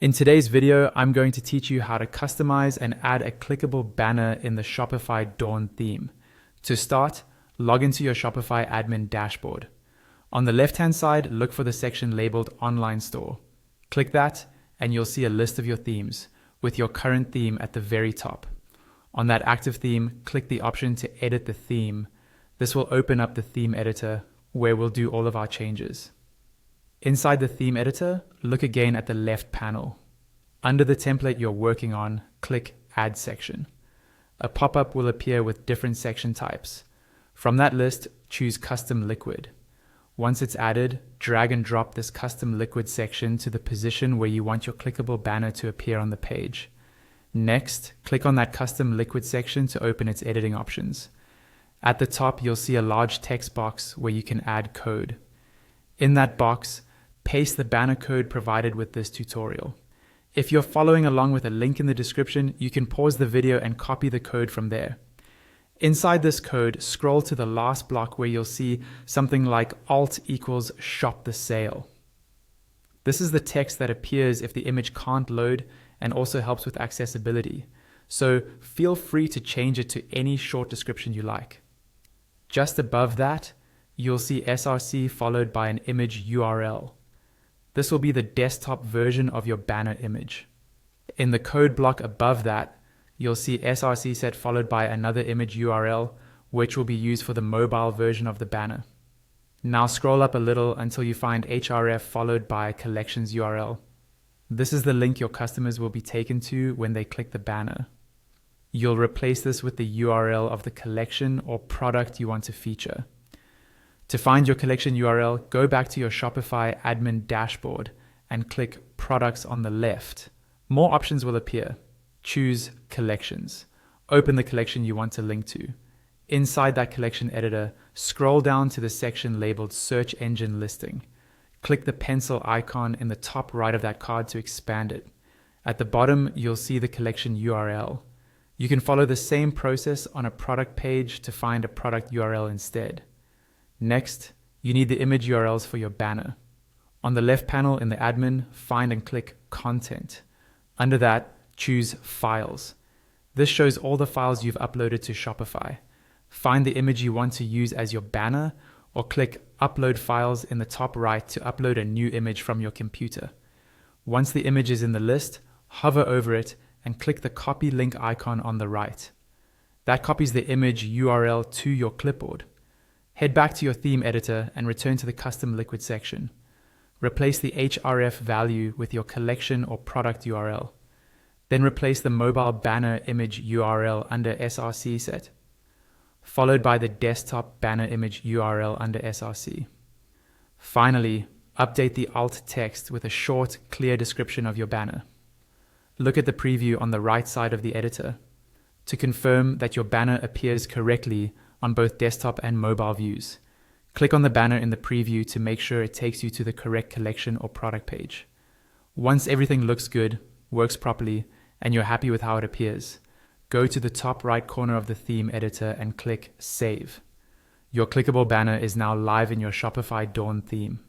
In today's video, I'm going to teach you how to customize and add a clickable banner in the Shopify Dawn theme. To start, log into your Shopify admin dashboard. On the left-hand side, look for the section labeled Online Store. Click that, and you'll see a list of your themes, with your current theme at the very top. On that active theme, click the option to edit the theme. This will open up the theme editor, where we'll do all of our changes. Inside the theme editor, look again at the left panel. Under the template you're working on, click Add Section. A pop-up will appear with different section types. From that list, choose Custom Liquid. Once it's added, drag and drop this Custom Liquid section to the position where you want your clickable banner to appear on the page. Next, click on that Custom Liquid section to open its editing options. At the top, you'll see a large text box where you can add code. In that box, paste the banner code provided with this tutorial. If you're following along with a link in the description, you can pause the video and copy the code from there. Inside this code, scroll to the last block where you'll see something like alt equals shop the sale. This is the text that appears if the image can't load and also helps with accessibility. So feel free to change it to any short description you like. Just above that, you'll see SRC followed by an image URL. This will be the desktop version of your banner image. In the code block above that, you'll see SRC set followed by another image URL, which will be used for the mobile version of the banner. Now scroll up a little until you find href followed by collections URL. This is the link your customers will be taken to when they click the banner. You'll replace this with the URL of the collection or product you want to feature. To find your collection URL, go back to your Shopify admin dashboard and click Products on the left. More options will appear. Choose Collections. Open the collection you want to link to. Inside that collection editor, scroll down to the section labeled Search Engine Listing. Click the pencil icon in the top right of that card to expand it. At the bottom, you'll see the collection URL. You can follow the same process on a product page to find a product URL instead. Next, you need the image URLs for your banner. On the left panel in the admin, find and click Content. Under that, choose Files. This shows all the files you've uploaded to Shopify. Find the image you want to use as your banner, or click Upload Files in the top right to upload a new image from your computer. Once the image is in the list, hover over it and click the Copy Link icon on the right. That copies the image URL to your clipboard. Head back to your theme editor and return to the Custom Liquid section. Replace the href value with your collection or product URL. Then replace the mobile banner image URL under SRC set, followed by the desktop banner image URL under SRC. Finally, update the alt text with a short, clear description of your banner. Look at the preview on the right side of the editor. To confirm that your banner appears correctly on both desktop and mobile views, click on the banner in the preview to make sure it takes you to the correct collection or product page. Once everything looks good, works properly, and you're happy with how it appears, go to the top right corner of the theme editor and click Save. Your clickable banner is now live in your Shopify Dawn theme.